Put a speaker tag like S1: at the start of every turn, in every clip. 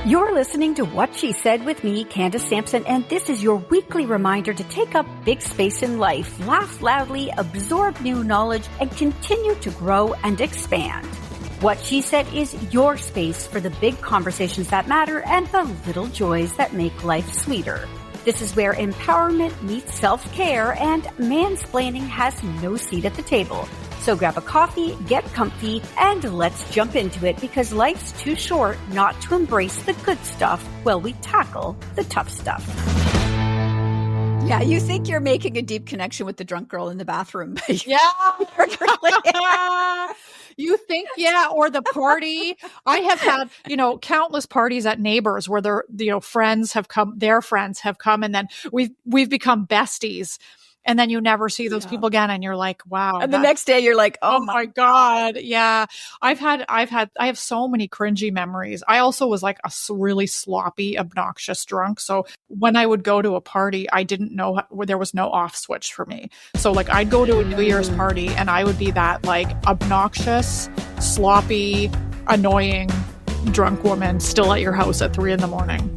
S1: You're listening to What She Said with me, Candace Sampson, and this is your weekly reminder to take up big space in life, laugh loudly, absorb new knowledge, and continue to grow and expand. What She Said is your space for the big conversations that matter and the little joys that make life sweeter. This is where empowerment meets self-care and mansplaining has no seat at the table. So grab a coffee, get comfy, and let's jump into it because life's too short not to embrace the good stuff while we tackle the tough stuff. Yeah, you think you're making a deep connection with the drunk girl in the bathroom.
S2: Yeah. You think, yeah, or the party. I have had, countless parties at neighbors where their friends have come, and then we've become besties. And then you never see those people again. And you're like, wow.
S1: And the next day you're like,
S2: oh my God. Yeah. I have so many cringy memories. I also was like a really sloppy, obnoxious drunk. So when I would go to a party, I didn't know where there was no off switch for me. So like I'd go to a New Year's party and I would be that like obnoxious, sloppy, annoying drunk woman still at your house at 3 a.m.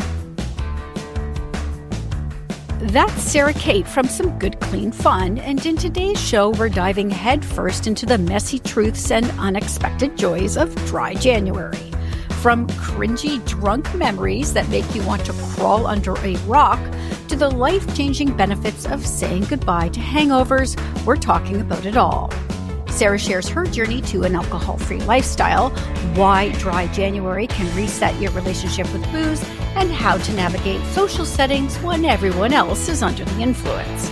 S1: That's Sarah Kate from Some Good Clean Fun, and in today's show, we're diving headfirst into the messy truths and unexpected joys of dry January. From cringy drunk memories that make you want to crawl under a rock to the life-changing benefits of saying goodbye to hangovers, we're talking about it all. Sarah shares her journey to an alcohol-free lifestyle, why dry January can reset your relationship with booze, and how to navigate social settings when everyone else is under the influence.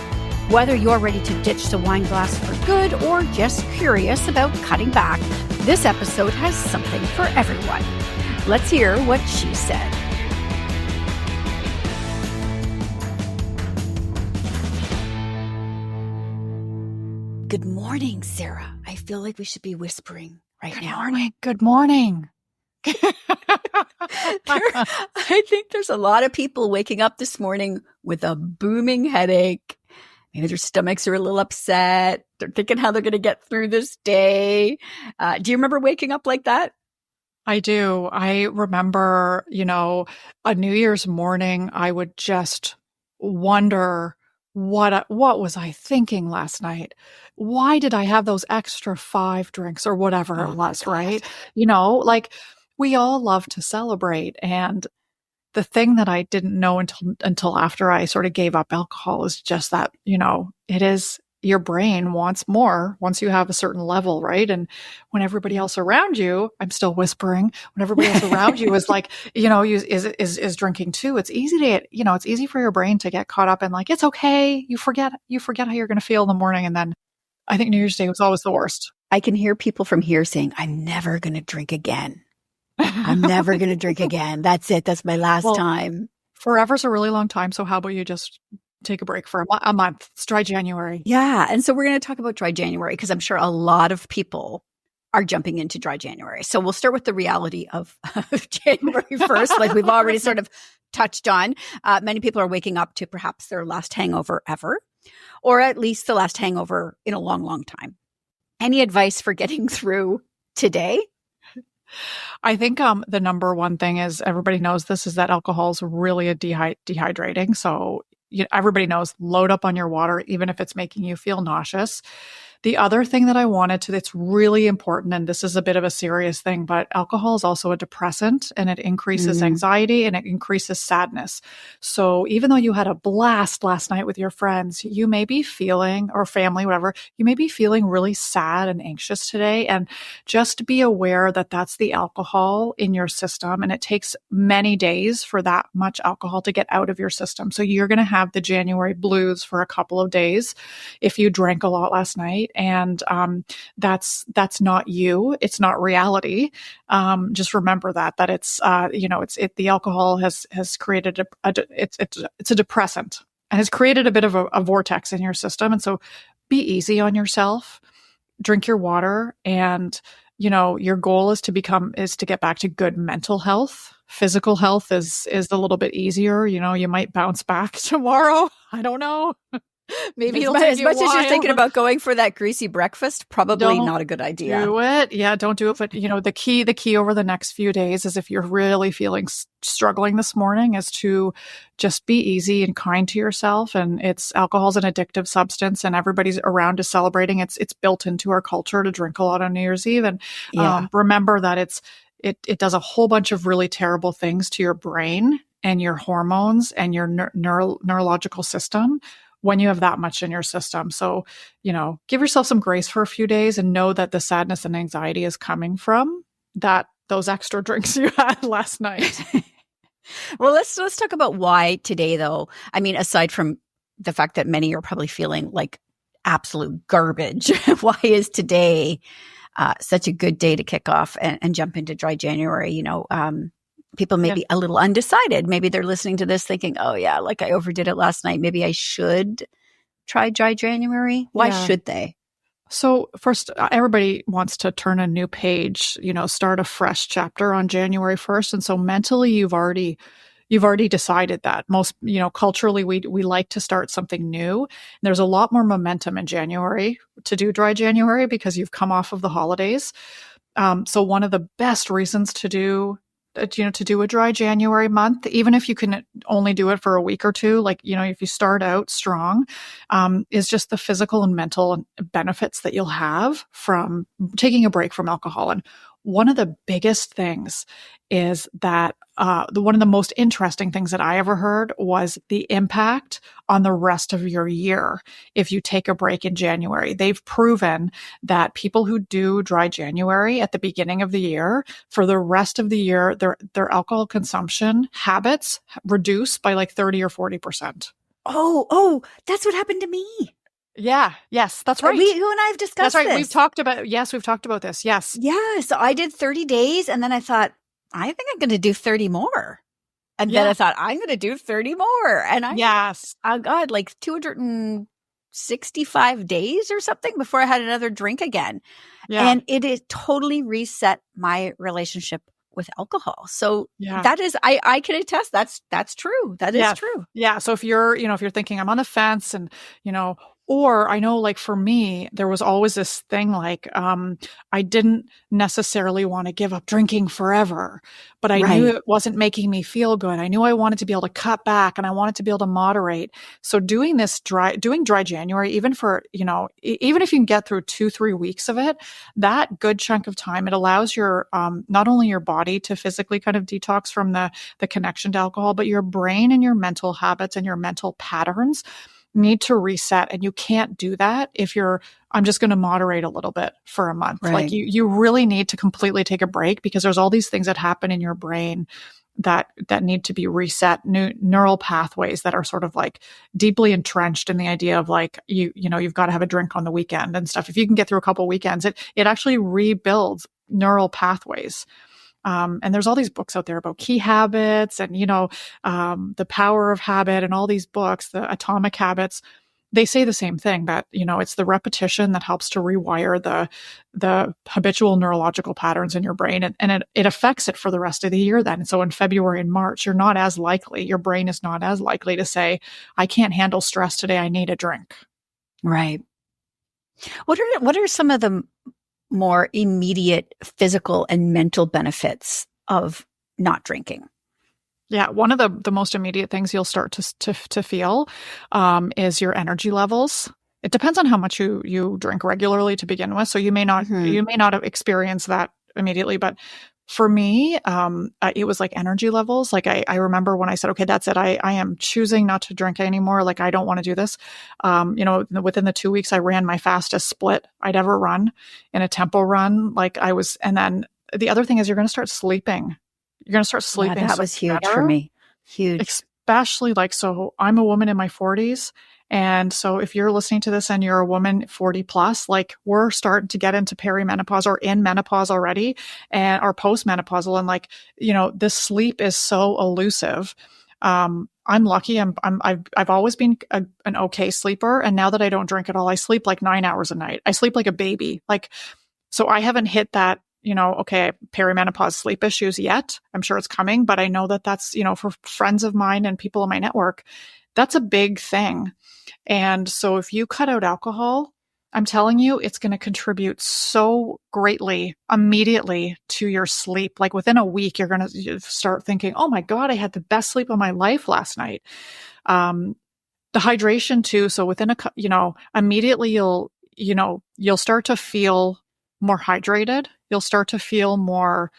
S1: Whether you're ready to ditch the wine glass for good or just curious about cutting back, this episode has something for everyone. Let's hear what she said. Good morning, Sarah. I feel like we should be whispering right now.
S2: Good morning.
S1: I think there's a lot of people waking up this morning with a booming headache. Maybe their stomachs are a little upset. They're thinking how they're going to get through this day. Do you remember waking up like that?
S2: I do. I remember, a New Year's morning, I would just wonder, what was I thinking last night? Why did I have those extra 5 drinks or whatever it was, right? We all love to celebrate. And the thing that I didn't know until after I sort of gave up alcohol is just that, it is your brain wants more once you have a certain level, right? And when everybody else around you, I'm still whispering, when everybody else around you is like, is drinking too, it's easy to, it's easy for your brain to get caught up in like, it's okay. You forget how you're going to feel in the morning. And then I think New Year's Day was always the worst.
S1: I can hear people from here saying, I'm never going to drink again. I'm never going to drink again. That's it. That's my last time.
S2: Forever's a really long time. So how about you just take a break for a month? It's dry January.
S1: Yeah. And so we're going to talk about dry January because I'm sure a lot of people are jumping into dry January. So we'll start with the reality of January 1st, like we've already sort of touched on. Many people are waking up to perhaps their last hangover ever, or at least the last hangover in a long, long time. Any advice for getting through today?
S2: I think the number one thing is everybody knows this is that alcohol is really a dehydrating. So everybody knows, load up on your water, even if it's making you feel nauseous. The other thing that I wanted to, that's really important, and this is a bit of a serious thing, but alcohol is also a depressant and it increases anxiety and it increases sadness. So even though you had a blast last night with your friends, you may be feeling, or family, whatever, you may be feeling really sad and anxious today. And just be aware that that's the alcohol in your system. And it takes many days for that much alcohol to get out of your system. So you're going to have the January blues for a couple of days if you drank a lot last night. And that's not you. It's not reality. Just remember that it's the alcohol has created it's a depressant and has created a bit of a vortex in your system. And so be easy on yourself, drink your water, and your goal is to get back to good mental health. Physical health is a little bit easier. You might bounce back tomorrow. I don't know.
S1: Maybe
S2: It'll take
S1: as
S2: you a
S1: much as you're thinking
S2: while.
S1: about going for that greasy breakfast, probably
S2: Don't
S1: not a good idea.
S2: do it. Yeah, don't do it. But the key over the next few days is, if you're really feeling struggling this morning, is to just be easy and kind to yourself. And alcohol's an addictive substance, and everybody's around is celebrating. It's built into our culture to drink a lot on New Year's Eve. And
S1: Yeah.
S2: remember that it does a whole bunch of really terrible things to your brain and your hormones and your neurological system when you have that much in your system. So, give yourself some grace for a few days and know that the sadness and anxiety is coming from those extra drinks you had last night.
S1: Well, let's talk about why today, though. I mean, aside from the fact that many are probably feeling like absolute garbage, why is today such a good day to kick off and jump into dry January? People may be a little undecided. Maybe they're listening to this thinking, oh yeah, like I overdid it last night. Maybe I should try dry January. Why should they?
S2: So first, everybody wants to turn a new page, start a fresh chapter on January 1st. And so mentally, you've already decided that. Most, culturally, we like to start something new. There's a lot more momentum in January to do dry January because you've come off of the holidays. So one of the best reasons to do a dry January month, even if you can only do it for a week or two, if you start out strong, is just the physical and mental benefits that you'll have from taking a break from alcohol. And one of the biggest things is that one of the most interesting things that I ever heard was the impact on the rest of your year if you take a break in January. They've proven that people who do dry January at the beginning of the year, for the rest of the year, their alcohol consumption habits reduce by like 30 or 40%.
S1: Oh, that's what happened to me.
S2: Yeah. Yes, that's right.
S1: You and I have discussed
S2: this.
S1: We've
S2: talked about this. Yes.
S1: Yeah. So I did 30 days and then I thought, I think I'm going to do 30 more. And then I thought, I'm going to do 30 more. And I got like 265 days or something before I had another drink again. Yeah. And it totally reset my relationship with alcohol. So that is, I can attest that's true. That is true.
S2: Yeah. So if you're thinking I'm on the fence and, or I know, like for me, there was always this thing like, I didn't necessarily want to give up drinking forever, but I knew it wasn't making me feel good. I knew I wanted to be able to cut back and I wanted to be able to moderate. So doing dry January, even for, even if you can get through 2-3 weeks of it, that good chunk of time, it allows your, not only your body to physically kind of detox from the connection to alcohol, but your brain and your mental habits and your mental patterns need to reset. And you can't do that if I'm just going to moderate a little bit for a month. Right. Like you really need to completely take a break because there's all these things that happen in your brain that need to be reset, new neural pathways that are sort of like deeply entrenched in the idea of like, you've got to have a drink on the weekend and stuff. If you can get through a couple of weekends, it actually rebuilds neural pathways. And there's all these books out there about key habits and, the power of habit and all these books, the atomic habits. They say the same thing, that, it's the repetition that helps to rewire the habitual neurological patterns in your brain. And it affects it for the rest of the year then. So in February and March, your brain is not as likely to say, I can't handle stress today, I need a drink.
S1: Right. What are some of the more immediate physical and mental benefits of not drinking?
S2: Yeah, one of the most immediate things you'll start to feel is your energy levels. It depends on how much you drink regularly to begin with. So you may not have experienced that immediately, but for me, it was like energy levels. Like I remember when I said, okay, that's it. I am choosing not to drink anymore. Like I don't want to do this. Within the 2 weeks, I ran my fastest split I'd ever run in a tempo run. And then the other thing is you're going to start sleeping. You're going to start sleeping.
S1: Yeah, that was huge for me. Huge.
S2: Especially so I'm a woman in my 40s. And so if you're listening to this and you're a woman 40 plus, like we're starting to get into perimenopause or in menopause already and are postmenopausal. And this sleep is so elusive. I'm lucky. I've always been an okay sleeper. And now that I don't drink at all, I sleep like 9 hours a night. I sleep like a baby. So I haven't hit that, perimenopause sleep issues yet. I'm sure it's coming, but I know that that's, for friends of mine and people in my network, that's a big thing. And so if you cut out alcohol, I'm telling you, it's going to contribute so greatly immediately to your sleep. Like within a week, you're going to start thinking, oh my God, I had the best sleep of my life last night. The hydration too. So within immediately you'll start to feel more hydrated. You'll start to feel more,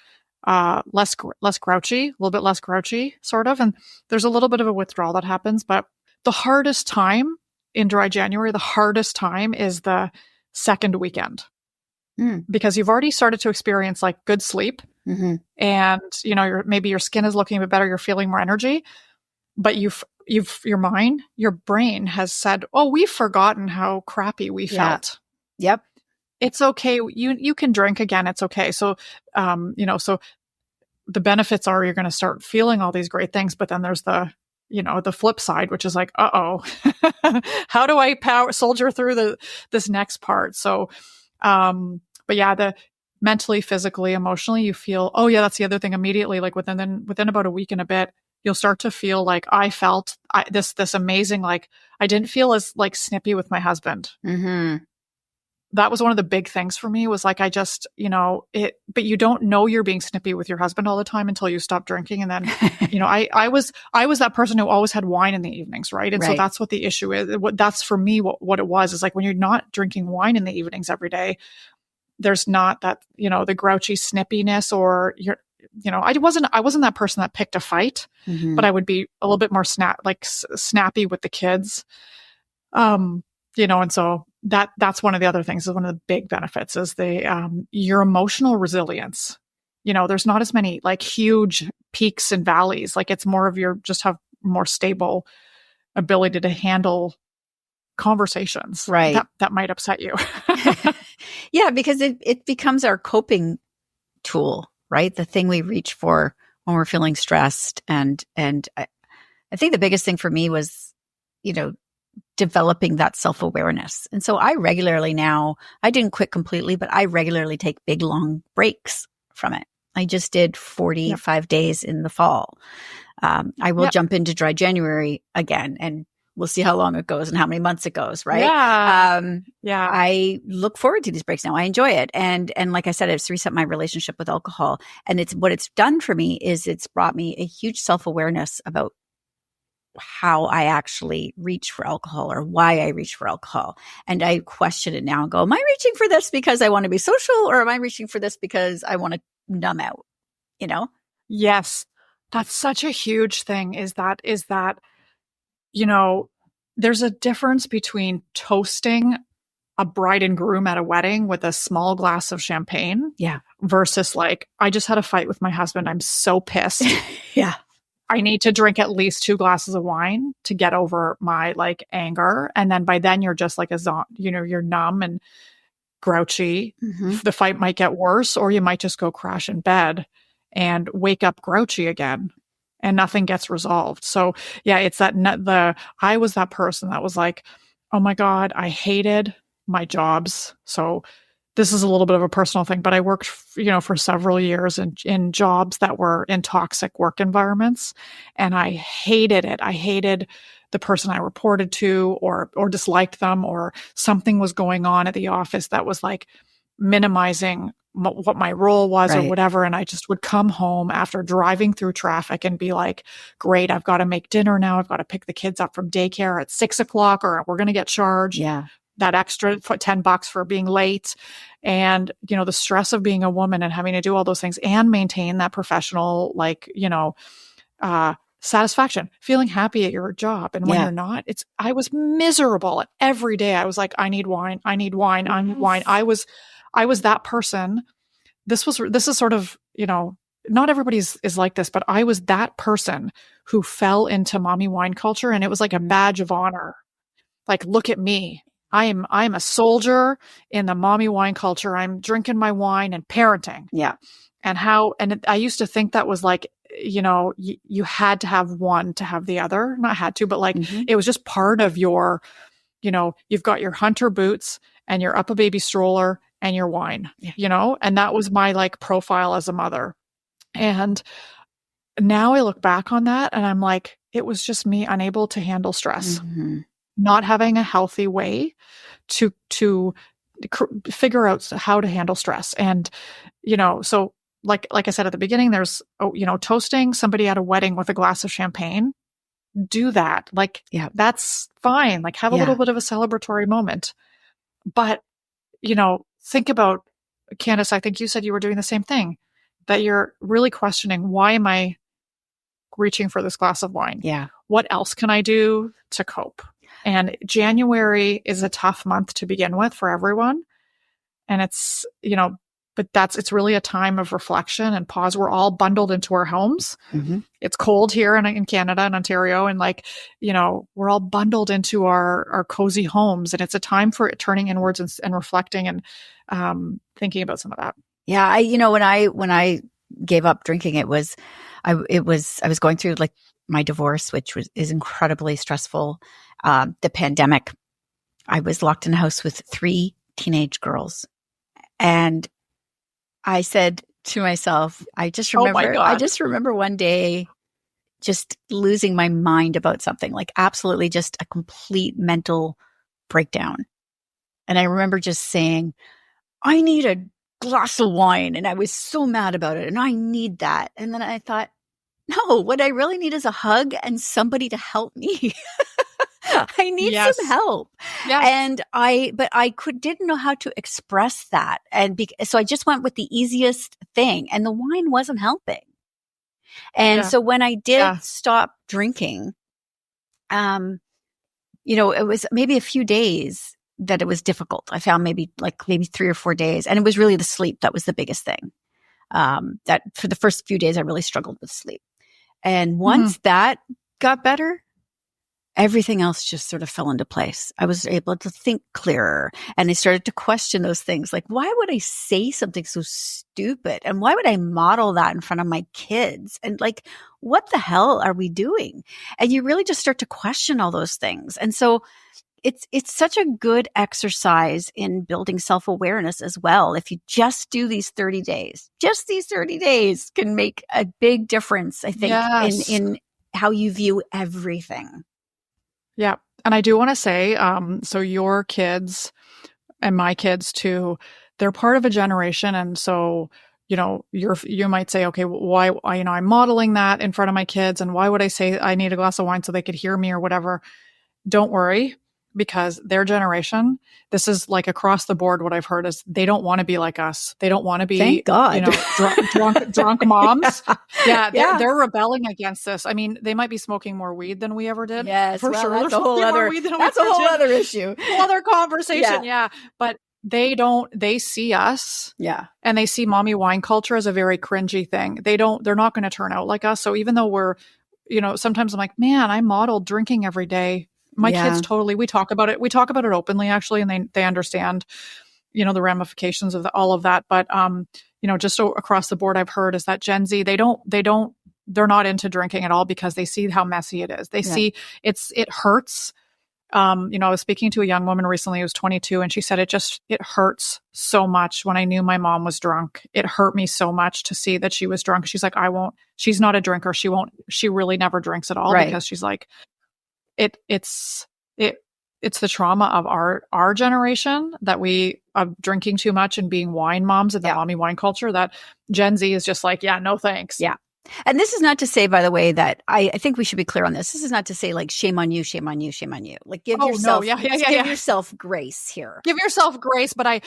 S2: less grouchy, a little bit less grouchy sort of. And there's a little bit of a withdrawal that happens, but the hardest time in dry January, the hardest time is the second weekend because you've already started to experience like good sleep and, maybe your skin is looking a bit better. You're feeling more energy, but your brain has said, oh, we've forgotten how crappy we felt.
S1: Yep.
S2: It's okay. You can drink again. It's okay. So, so the benefits are you're going to start feeling all these great things, but then there's the flip side, which is like, uh-oh, how do I soldier through this next part? So, but yeah, the mentally, physically, emotionally, you feel, oh yeah, that's the other thing immediately, like within about a week and a bit, you'll start to feel like I felt this amazing, like I didn't feel as like snippy with my husband. That was one of the big things for me was like, I just, but you don't know you're being snippy with your husband all the time until you stop drinking. And then, I was that person who always had wine in the evenings. Right. And so that's what the issue is. That's for me, what it was is like, when you're not drinking wine in the evenings every day, there's not that, the grouchy snippiness or I wasn't that person that picked a fight, but I would be a little bit more snappy with the kids. And so that's one of the other things is one of the big benefits is your emotional resilience. There's not as many like huge peaks and valleys. Like it's more of just have more stable ability to handle conversations.
S1: Right.
S2: That might upset you.
S1: Yeah, because it becomes our coping tool, right? The thing we reach for when we're feeling stressed. And I think the biggest thing for me was, developing that self-awareness. And so I regularly now, I didn't quit completely, but I regularly take big, long breaks from it. I just did 45 days in the fall. I will jump into dry January again, and we'll see how long it goes and how many months it goes, right?
S2: Yeah.
S1: I look forward to these breaks now. I enjoy it. And like I said, it's reset my relationship with alcohol. And what it's done for me is it's brought me a huge self-awareness about how I actually reach for alcohol or why I reach for alcohol. And I question it now and go, am I reaching for this because I want to be social, or am I reaching for this because I want to numb out,
S2: Yes. That's such a huge thing is that, there's a difference between toasting a bride and groom at a wedding with a small glass of champagne versus like, I just had a fight with my husband. I'm so pissed. I need to drink at least 2 glasses of wine to get over my like anger. And then by then you're just like you're numb and grouchy. The fight might get worse, or you might just go crash in bed and wake up grouchy again and nothing gets resolved. So yeah, it's I was that person that was like, oh my God, I hated my jobs. So this is a little bit of a personal thing, but I worked, for several years in jobs that were in toxic work environments, and I hated it. I hated the person I reported to or disliked them, or something was going on at the office that was like minimizing what my role was or whatever. And I just would come home after driving through traffic and be like, great, I've got to make dinner now. I've got to pick the kids up from daycare at 6:00 or we're going to get charged. That extra $10 for being late. And, the stress of being a woman and having to do all those things and maintain that professional, satisfaction, feeling happy at your job. And when you're not, I was miserable every day. I was like, I need wine. I need wine. I need wine. I was that person. This is sort of, not everybody is like this, but I was that person who fell into mommy wine culture. And it was like a badge of honor. Like, look at me. I'm a soldier in the mommy wine culture. I'm drinking my wine and parenting. And I used to think that was like, you had to have one to have the other. Not had to, but like it was just part of your, you've got your hunter boots and your up a baby stroller and your wine, and that was my like profile as a mother. And now I look back on that and I'm like, it was just me unable to handle stress,
S1: Mm-hmm.
S2: not having a healthy way to figure out how to handle stress. And, so like I said at the beginning, there's, toasting somebody at a wedding with a glass of champagne. Do that. Like,
S1: Yeah.
S2: that's fine. Like, have a little bit of a celebratory moment. But, think about, Candace, I think you said you were doing the same thing, that you're really questioning, why am I reaching for this glass of wine?
S1: Yeah.
S2: What else can I do to cope? And January is a tough month to begin with for everyone. And it's, but it's really a time of reflection and pause. We're all bundled into our homes.
S1: Mm-hmm.
S2: It's cold here in Canada and Ontario. And we're all bundled into our cozy homes. And it's a time for turning inwards and reflecting and thinking about some of that.
S1: Yeah. When I gave up drinking, I was going through like my divorce, which is incredibly stressful. The pandemic, I was locked in a house with 3 teenage girls. And I said to myself, I just remember one day just losing my mind about something, like absolutely just a complete mental breakdown. And I remember just saying, I need a glass of wine. And I was so mad about it. And I need that. And then I thought, no, what I really need is a hug and somebody to help me. I need some help.
S2: Yes.
S1: And I didn't know how to express that. And so I just went with the easiest thing, and the wine wasn't helping. And so when I did stop drinking, it was maybe a few days that it was difficult. I found maybe 3 or 4 days, and it was really the sleep that was the biggest thing. That for the first few days, I really struggled with sleep. And once that got better, everything else just sort of fell into place. I was able to think clearer, and I started to question those things. Like, why would I say something so stupid? And why would I model that in front of my kids? And like, what the hell are we doing? And you really just start to question all those things. And so it's such a good exercise in building self-awareness as well. If you just do these 30 days, just these 30 days can make a big difference, I think, in how you view everything.
S2: Yeah. And I do want to say, so your kids and my kids too, they're part of a generation. And so, you might say, okay, why, I'm modeling that in front of my kids. And why would I say I need a glass of wine so they could hear me or whatever? Don't worry, because their generation, this is like across the board. What I've heard is they don't want to be like us. They don't want to be,
S1: thank God,
S2: drunk moms. Yeah. They're rebelling against this. I mean, they might be smoking more weed than we ever did.
S1: Yes,
S2: for sure.
S1: That's a whole other issue.
S2: Whole other conversation. Yeah. But they see us.
S1: Yeah.
S2: And they see mommy wine culture as a very cringy thing. They're not going to turn out like us. So even though we're, sometimes I'm like, man, I modeled drinking every day. My kids totally, we talk about it. We talk about it openly, actually, and they understand, the ramifications of all of that. But, just across the board, I've heard is that Gen Z, they're not into drinking at all because they see how messy it is. They see it hurts. I was speaking to a young woman recently who was 22, and she said, it hurts so much when I knew my mom was drunk. It hurt me so much to see that she was drunk. She's like, she's not a drinker. She really never drinks at all because she's like, it's the trauma of our generation that we are drinking too much and being wine moms and the mommy wine culture, that Gen Z is just like, no thanks.
S1: Yeah. And this is not to say, by the way, that I think we should be clear on this. This is not to say like, shame on you, shame on you, shame on you. Like give yourself grace here.
S2: Give yourself grace. But I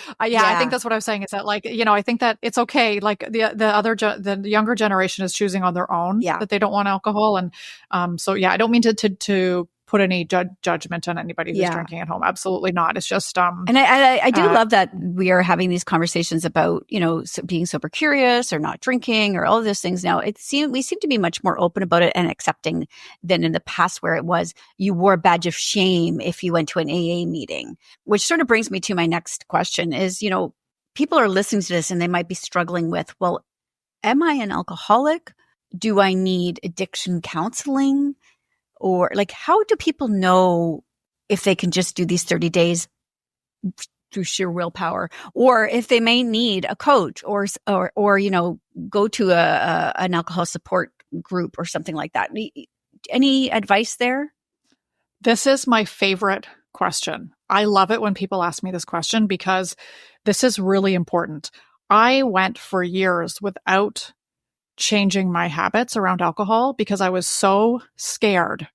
S2: think that's what I'm saying is that like, I think that it's okay. Like the younger generation is choosing on their own that they don't want alcohol. And I don't mean to put any judgment on anybody who's drinking at home. Absolutely not. It's just
S1: and I do love that we are having these conversations about being sober curious or not drinking or all of those things. Now we seem to be much more open about it and accepting than in the past, where it was you wore a badge of shame if you went to an AA meeting. Which sort of brings me to my next question: is people are listening to this and they might be struggling with, well, am I an alcoholic? Do I need addiction counseling? Or like, how do people know if they can just do these 30 days through sheer willpower, or if they may need a coach or go to an alcohol support group or something like that? Any advice there?
S2: This is my favorite question. I love it when people ask me this question because this is really important. I went for years without changing my habits around alcohol because I was so scared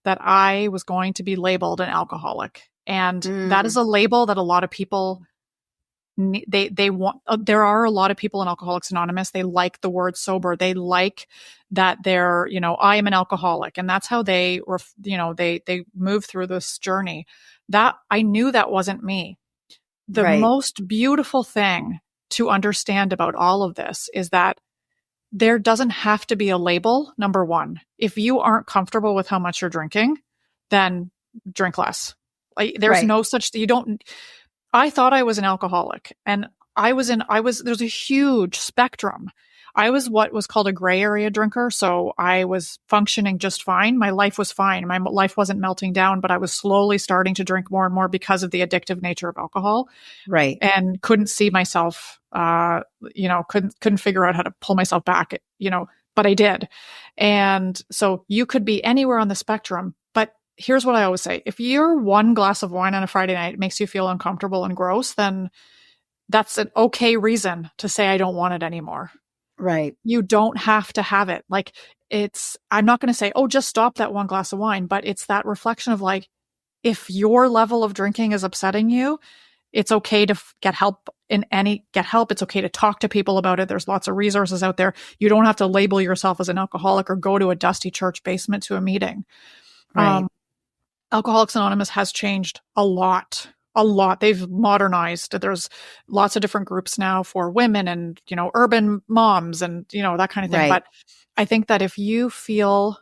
S2: that I was going to be labeled an alcoholic. And that is a label that a lot of people they want. There are a lot of people in Alcoholics Anonymous. They like the word sober. They like that they're, I am an alcoholic, and that's how they they move through this journey. That I knew that wasn't me. The most beautiful thing to understand about all of this is that there doesn't have to be a label. Number one, if you aren't comfortable with how much you're drinking, then drink less. Like there's no such, you don't, I thought I was an alcoholic, and there's a huge spectrum. I was what was called a gray area drinker. So I was functioning just fine. My life was fine. My life wasn't melting down, but I was slowly starting to drink more and more because of the addictive nature of alcohol.
S1: Right.
S2: And couldn't see myself, couldn't figure out how to pull myself back, but I did. And so you could be anywhere on the spectrum, but here's what I always say. If your one glass of wine on a Friday night makes you feel uncomfortable and gross, then that's an okay reason to say, I don't want it anymore.
S1: Right.
S2: You don't have to have it. Like I'm not going to say, oh, just stop that one glass of wine, but it's that reflection of like, if your level of drinking is upsetting you, it's okay to get help. It's okay to talk to people about it. There's lots of resources out there. You don't have to label yourself as an alcoholic or go to a dusty church basement to a meeting.
S1: Right.
S2: Alcoholics Anonymous has changed a lot. They've modernized. There's lots of different groups now for women and, urban moms and, that kind of thing.
S1: Right.
S2: But I think that if you feel,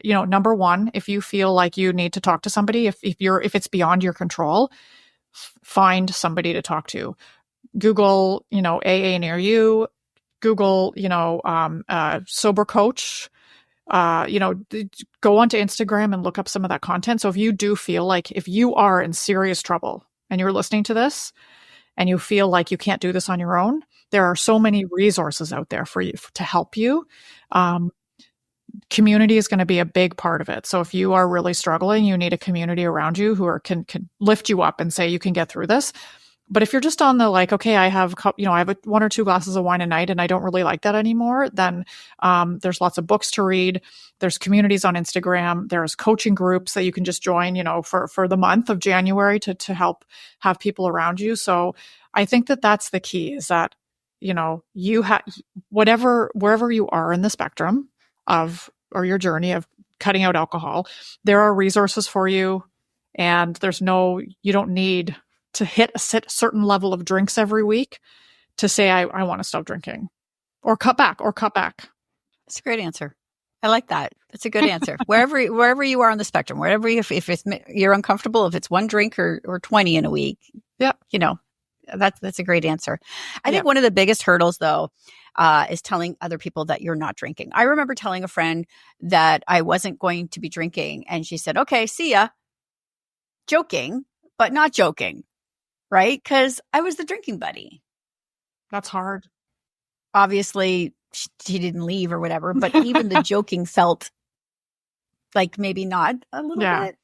S2: number one, if you feel like you need to talk to somebody, if it's beyond your control, find somebody to talk to. Google, AA near you. Google, sober coach. Go onto Instagram and look up some of that content. So if you do feel like if you are in serious trouble and you're listening to this and you feel like you can't do this on your own, there are so many resources out there for you to help you. Community is going to be a big part of it. So if you are really struggling, you need a community around you who can lift you up and say, you can get through this. But if you're just on the like, okay, I have one or two glasses of wine a night and I don't really like that anymore, then there's lots of books to read. There's communities on Instagram. There's coaching groups that you can just join, for the month of January to help have people around you. So I think that that's the key is that, you have wherever you are in the spectrum or your journey of cutting out alcohol, there are resources for you, and you don't need to hit a certain level of drinks every week to say, I want to stop drinking or cut back.
S1: That's a great answer. I like that. That's a good answer. Wherever you are on the spectrum, wherever if you're uncomfortable, if it's one drink or 20 in a week, that's a great answer. I think one of the biggest hurdles though, is telling other people that you're not drinking. I remember telling a friend that I wasn't going to be drinking and she said, okay, see ya. Joking, but not joking. Right? Because I was the drinking buddy.
S2: That's hard.
S1: Obviously, she didn't leave or whatever, but even the joking felt like maybe not a little bit.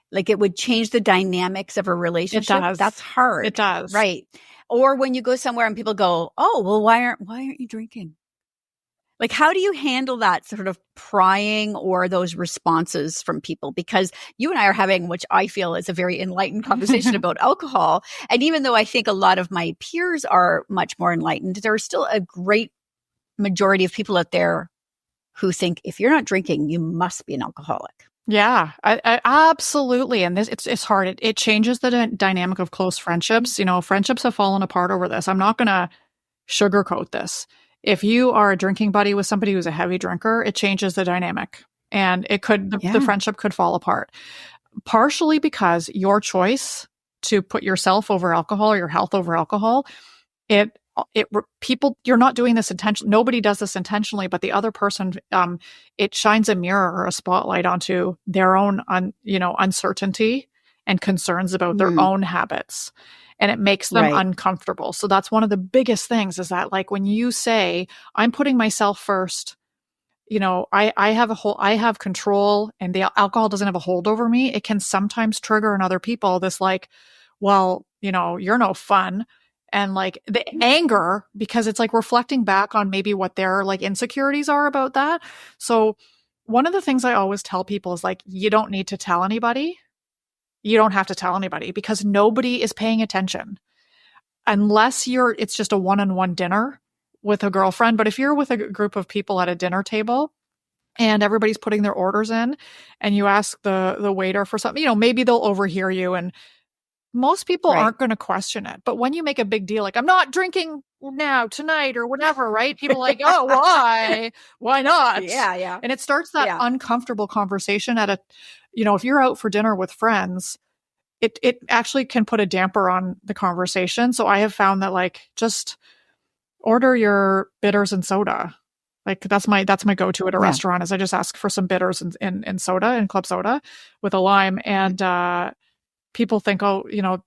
S1: Like it would change the dynamics of a relationship.
S2: It does.
S1: That's hard.
S2: It does.
S1: Right. Or when you go somewhere and people go, oh, well, why aren't you drinking? Like, how do you handle that sort of prying or those responses from people? Because you and I are having, which I feel is a very enlightened conversation about alcohol. And even though I think a lot of my peers are much more enlightened, there are still a great majority of people out there who think if you're not drinking, you must be an alcoholic.
S2: Yeah, I absolutely. And it's hard. It changes the dynamic of close friendships. Friendships have fallen apart over this. I'm not going to sugarcoat this. If you are a drinking buddy with somebody who's a heavy drinker, it changes the dynamic, and the friendship could fall apart. Partially because your choice to put yourself over alcohol or your health over alcohol, you're not doing this intentionally. Nobody does this intentionally, but the other person, it shines a mirror or a spotlight onto their own, uncertainty and concerns about their own habits. And it makes them uncomfortable. So that's one of the biggest things is that like when you say, I'm putting myself first, I have control, and the alcohol doesn't have a hold over me. It can sometimes trigger in other people this like, well, you're no fun. And like the anger, because it's like reflecting back on maybe what their like insecurities are about that. So one of the things I always tell people is like, you don't need to tell anybody. You don't have to tell anybody because nobody is paying attention unless it's just a one-on-one dinner with a girlfriend. But if you're with a group of people at a dinner table and everybody's putting their orders in and you ask the waiter for something, maybe they'll overhear you, and most people aren't going to question it. But when you make a big deal, like, I'm not drinking now, tonight, or whatever, right? People are like, oh, why? Why not?
S1: Yeah.
S2: And it starts that uncomfortable conversation if you're out for dinner with friends, it actually can put a damper on the conversation. So I have found that like, just order your bitters and soda. Like that's my go-to at a restaurant is I just ask for some bitters and soda and club soda with a lime. And, people think,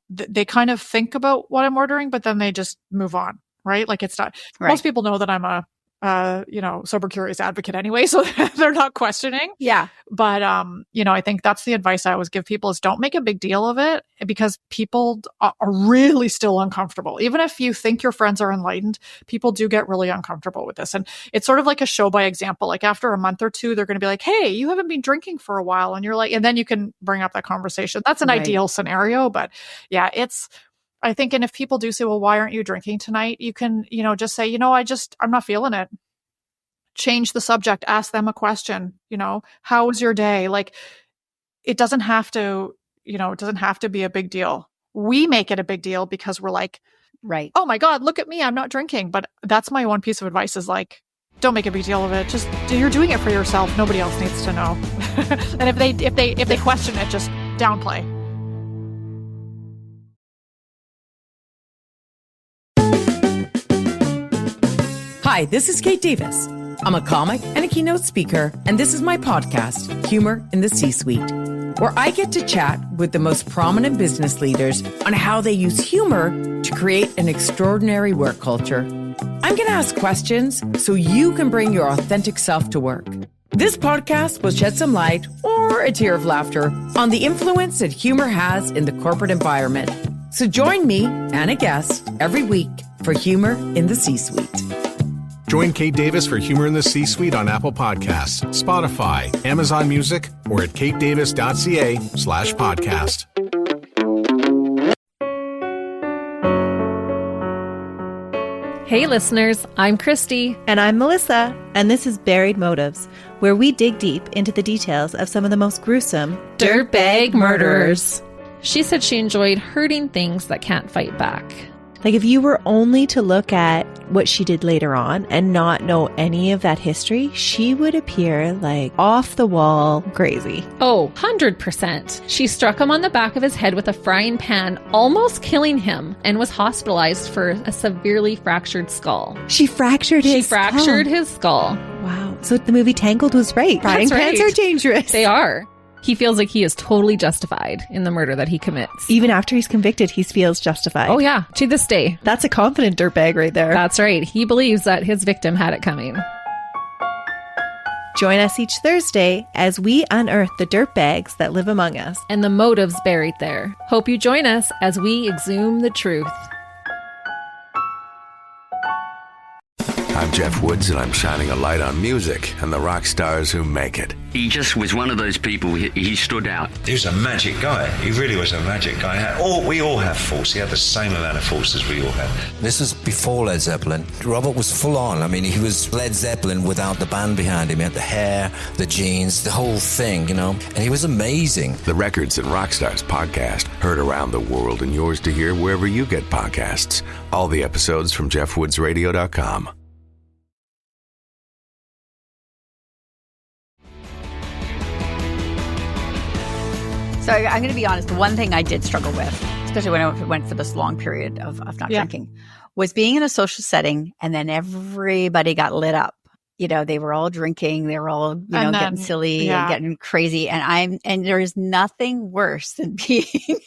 S2: they kind of think about what I'm ordering, but then they just move on, right? Like it's not, most people know that I'm a, sober curious advocate anyway, so they're not questioning.
S1: Yeah.
S2: But, I think that's the advice I always give people is don't make a big deal of it because people are really still uncomfortable. Even if you think your friends are enlightened, people do get really uncomfortable with this. And it's sort of like a show by example. Like after a month or two, they're going to be like, hey, you haven't been drinking for a while. And you're like, and then you can bring up that conversation. That's an ideal scenario. But yeah, I think, and if people do say, well, why aren't you drinking tonight? You can, just say, I'm not feeling it. Change the subject, ask them a question, how was your day? Like it doesn't have to be a big deal. We make it a big deal because we're like,
S1: right.
S2: Oh my God, look at me. I'm not drinking. But that's my one piece of advice is like, don't make a big deal of it. Just you're doing it for yourself. Nobody else needs to know. And if they question it, just downplay.
S3: Hi, this is Kate Davis. I'm a comic and a keynote speaker, and this is my podcast, Humor in the C-Suite, where I get to chat with the most prominent business leaders on how they use humor to create an extraordinary work culture. I'm going to ask questions so you can bring your authentic self to work. This podcast will shed some light or a tear of laughter on the influence that humor has in the corporate environment. So join me and a guest every week for Humor in the C-Suite.
S4: Join Kate Davis for Humor in the C-Suite on Apple Podcasts, Spotify, Amazon Music, or at katedavis.ca/podcast.
S5: Hey listeners, I'm Christy.
S6: And I'm Melissa, and this is Buried Motives, where we dig deep into the details of some of the most gruesome
S5: dirtbag murderers. She said she enjoyed hurting things that can't fight back.
S6: Like if you were only to look at what she did later on and not know any of that history, she would appear like off the wall crazy.
S5: Oh, 100%. She struck him on the back of his head with a frying pan, almost killing him, and was hospitalized for a severely fractured skull.
S6: She fractured his
S5: skull.
S6: Wow. So the movie Tangled was right. Frying pans are dangerous.
S5: They are. He feels like he is totally justified in the murder that he commits.
S6: Even after he's convicted, he feels justified.
S5: Oh yeah, to this day.
S6: That's a confident dirtbag right there.
S5: That's right. He believes that his victim had it coming.
S6: Join us each Thursday as we unearth the dirtbags that live among us.
S5: And the motives buried there. Hope you join us as we exhume the truth.
S7: I'm Jeff Woods, and I'm shining a light on music and the rock stars who make it.
S8: He just was one of those people, he stood out.
S9: He was a magic guy. He really was a magic guy. We all have faults. He had the same amount of faults as we all have.
S10: This was before Led Zeppelin. Robert was full on. I mean, he was Led Zeppelin without the band behind him. He had the hair, the jeans, the whole thing, and he was amazing.
S7: The Records and Rockstars podcast, heard around the world and yours to hear wherever you get podcasts. All the episodes from jeffwoodsradio.com.
S1: So I'm going to be honest, the one thing I did struggle with, especially when I went for this long period of not drinking, was being in a social setting and then everybody got lit up. They were all drinking, they were all, getting silly and getting crazy. And there is nothing worse than being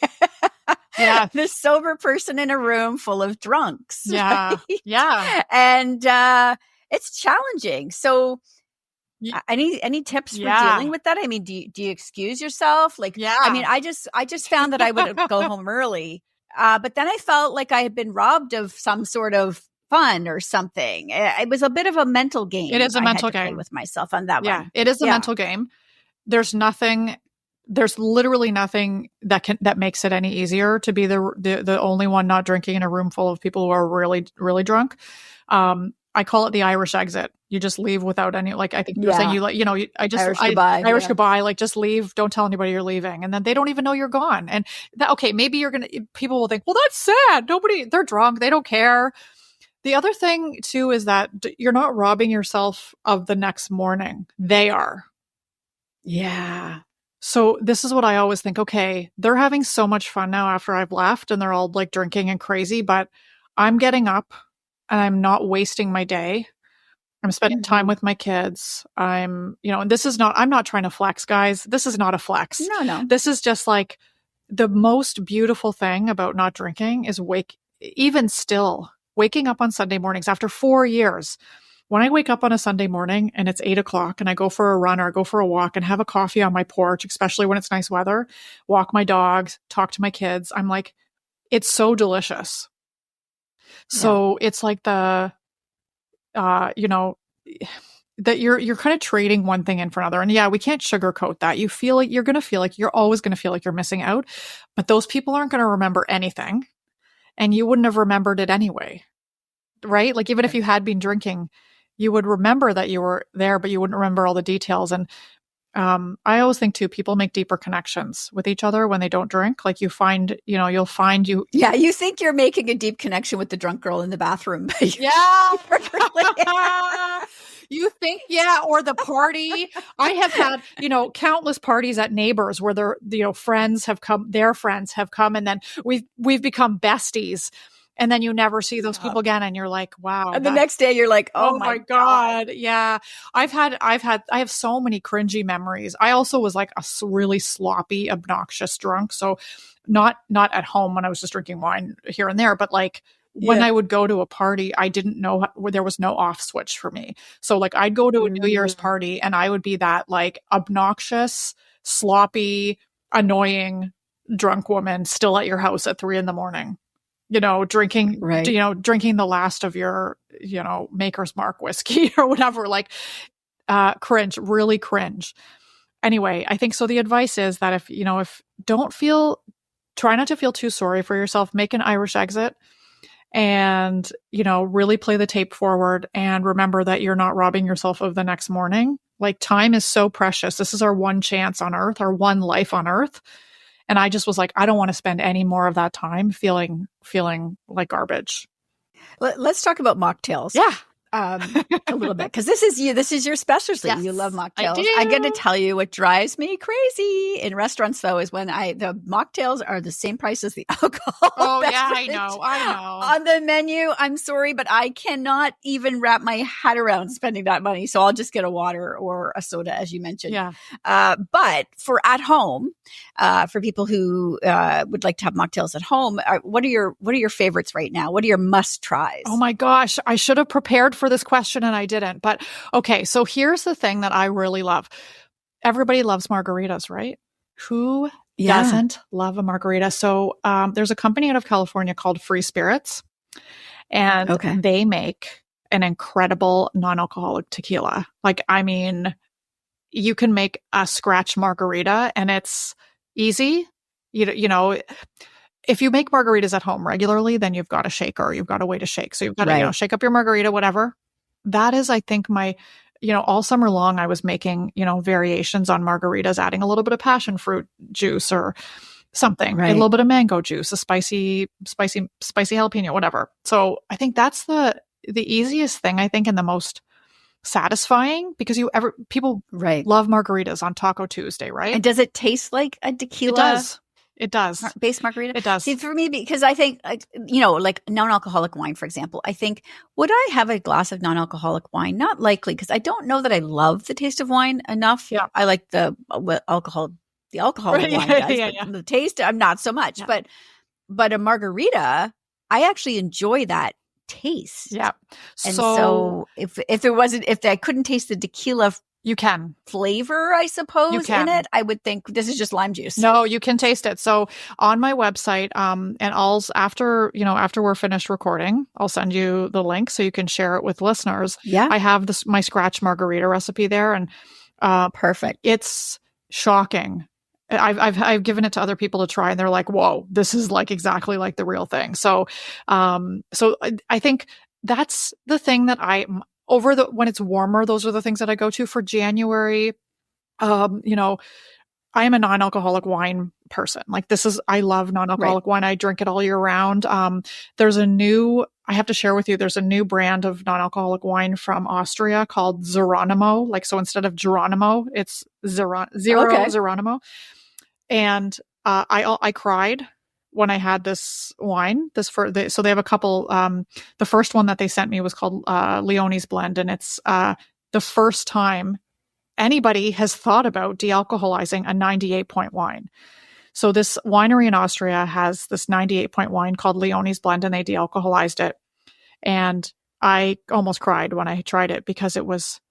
S1: the sober person in a room full of drunks.
S2: Yeah.
S1: Right?
S2: Yeah.
S1: And it's challenging. So Any tips for
S2: Yeah.
S1: dealing with that? I mean, do you excuse yourself? Like,
S2: Yeah.
S1: I mean, I just found that I would go home early, but then I felt like I had been robbed of some sort of fun or something. It was a bit of a mental game.
S2: It is a
S1: I
S2: mental
S1: had to play
S2: game
S1: with myself on that
S2: Yeah,
S1: one.
S2: it is a mental game. There's literally nothing that makes it any easier to be the only one not drinking in a room full of people who are really, really drunk. I call it the Irish exit. You just leave without any, like, I think you're saying
S1: Irish goodbye.
S2: Irish goodbye, like just leave. Don't tell anybody you're leaving. And then they don't even know you're gone. And maybe people will think, well, that's sad. They're drunk. They don't care. The other thing too is that you're not robbing yourself of the next morning. They are.
S1: Yeah.
S2: So this is what I always think. Okay, they're having so much fun now after I've left and they're all like drinking and crazy, but I'm getting up and I'm not wasting my day. I'm spending time with my kids. And I'm not trying to flex, guys. This is not a flex.
S1: No.
S2: This is just like the most beautiful thing about not drinking is waking up on Sunday mornings after 4 years. When I wake up on a Sunday morning and it's 8:00 and I go for a run or I go for a walk and have a coffee on my porch, especially when it's nice weather, walk my dogs, talk to my kids, I'm like, it's so delicious. So it's like that you're kind of trading one thing in for another. And yeah, we can't sugarcoat that. You feel like you're always going to feel like you're missing out, but those people aren't going to remember anything and you wouldn't have remembered it anyway. Right? Like even if you had been drinking, you would remember that you were there, but you wouldn't remember all the details. And I always think too, people make deeper connections with each other when they don't drink. Like you think
S1: you're making a deep connection with the drunk girl in the bathroom.
S2: You think, or the party. I have had, countless parties at neighbors where their friends have come, and then we've become besties. And then you never see those people again. And you're like, wow.
S1: And the next day you're like, oh my God.
S2: Yeah. I have so many cringy memories. I also was like a really sloppy, obnoxious drunk. So not at home when I was just drinking wine here and there, but like when I would go to a party, I didn't know where there was no off switch for me. So like I'd go to a New Year's party and I would be that like obnoxious, sloppy, annoying drunk woman still at your house at 3 a.m. Drinking the last of your, Maker's Mark whiskey or whatever, like, cringe, really cringe. Anyway, I think so. The advice is that try not to feel too sorry for yourself, make an Irish exit and, really play the tape forward and remember that you're not robbing yourself of the next morning. Like time is so precious. This is our one chance on earth, our one life on earth. And I just was like, I don't want to spend any more of that time feeling like garbage.
S1: Let's talk about mocktails.
S2: Yeah.
S1: A little bit, because this is your specialty.
S2: Yes,
S1: you love mocktails.
S2: I do.
S1: I'm going to tell you what drives me crazy in restaurants, though, is when the mocktails are the same price as the alcohol.
S2: Oh yeah, I know.
S1: On the menu, I'm sorry, but I cannot even wrap my head around spending that money. So I'll just get a water or a soda, as you mentioned.
S2: Yeah.
S1: But for at home, for people who would like to have mocktails at home, what are your favorites right now? What are your must tries?
S2: Oh my gosh, I should have prepared for this question and I didn't. But okay, so here's the thing that I really love. Everybody loves margaritas, right? Who doesn't love a margarita? So there's a company out of California called Free Spirits, and they make an incredible non-alcoholic tequila. Like, I mean, you can make a scratch margarita and it's easy. If you make margaritas at home regularly, then you've got a shaker, you've got a way to shake. So you've got to, shake up your margarita, whatever. That is, I think, my, all summer long, I was making, variations on margaritas, adding a little bit of passion fruit juice or something, a little bit of mango juice, a spicy jalapeno, whatever. So I think that's the easiest thing, I think, and the most satisfying, because people love margaritas on Taco Tuesday, right?
S1: And does it taste like a tequila?
S2: It does.
S1: Base margarita?
S2: It does.
S1: See, for me, because I think, like non-alcoholic wine, for example, I think, would I have a glass of non-alcoholic wine? Not likely, because I don't know that I love the taste of wine enough. Yeah. I like the alcohol of wine does, but the taste, I'm not so much. Yeah. But a margarita, I actually enjoy that taste.
S2: Yeah.
S1: And so if I couldn't taste the tequila
S2: You can.
S1: flavor, I suppose,
S2: You can.
S1: in it. I would think this is just lime juice.
S2: No, you can taste it. So on my website, and after we're finished recording, I'll send you the link so you can share it with listeners.
S1: Yeah.
S2: I have my scratch margarita recipe there, and
S1: Perfect.
S2: it's shocking. I've given it to other people to try, and they're like, "Whoa, this is like exactly like the real thing." So, I think that's the thing that when it's warmer, those are the things that I go to for January. I am a non-alcoholic wine person. Like I love non-alcoholic wine. I drink it all year round. I have to share with you, there's a new brand of non-alcoholic wine from Austria called Geronimo. Like, so instead of Geronimo, it's Geronimo. And I cried when I had this wine. So they have a couple. The first one that they sent me was called Leone's Blend, and it's the first time anybody has thought about de-alcoholizing a 98-point wine. So this winery in Austria has this 98-point wine called Leone's Blend, and they de-alcoholized it. And I almost cried when I tried it because it was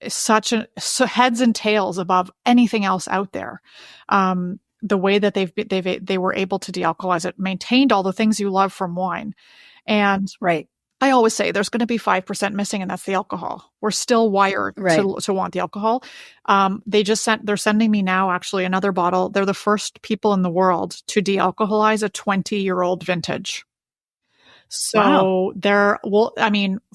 S2: so heads and tails above anything else out there. The way that they were able to de-alcoholize it maintained all the things you love from wine. And I always say there's going to be 5% missing, and that's the alcohol. We're still wired to want the alcohol. They're sending me now actually another bottle. They're the first people in the world to de-alcoholize a 20-year-old vintage. So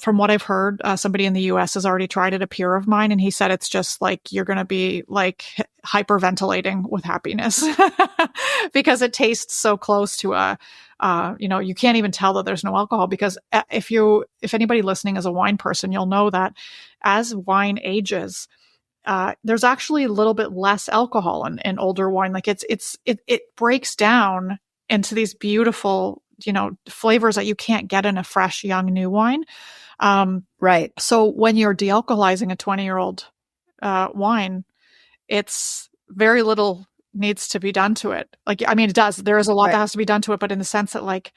S2: from what I've heard, somebody in the US has already tried it, a peer of mine, and he said it's just like you're going to be like hyperventilating with happiness because it tastes so close to you can't even tell that there's no alcohol, because if anybody listening is a wine person, you'll know that as wine ages, there's actually a little bit less alcohol in older wine. Like it breaks down into these beautiful, flavors that you can't get in a fresh, young, new wine. So when you're de-alcoholizing a 20-year-old wine, it's very little needs to be done to it. Like, I mean, it does. There is a lot that has to be done to it, but in the sense that like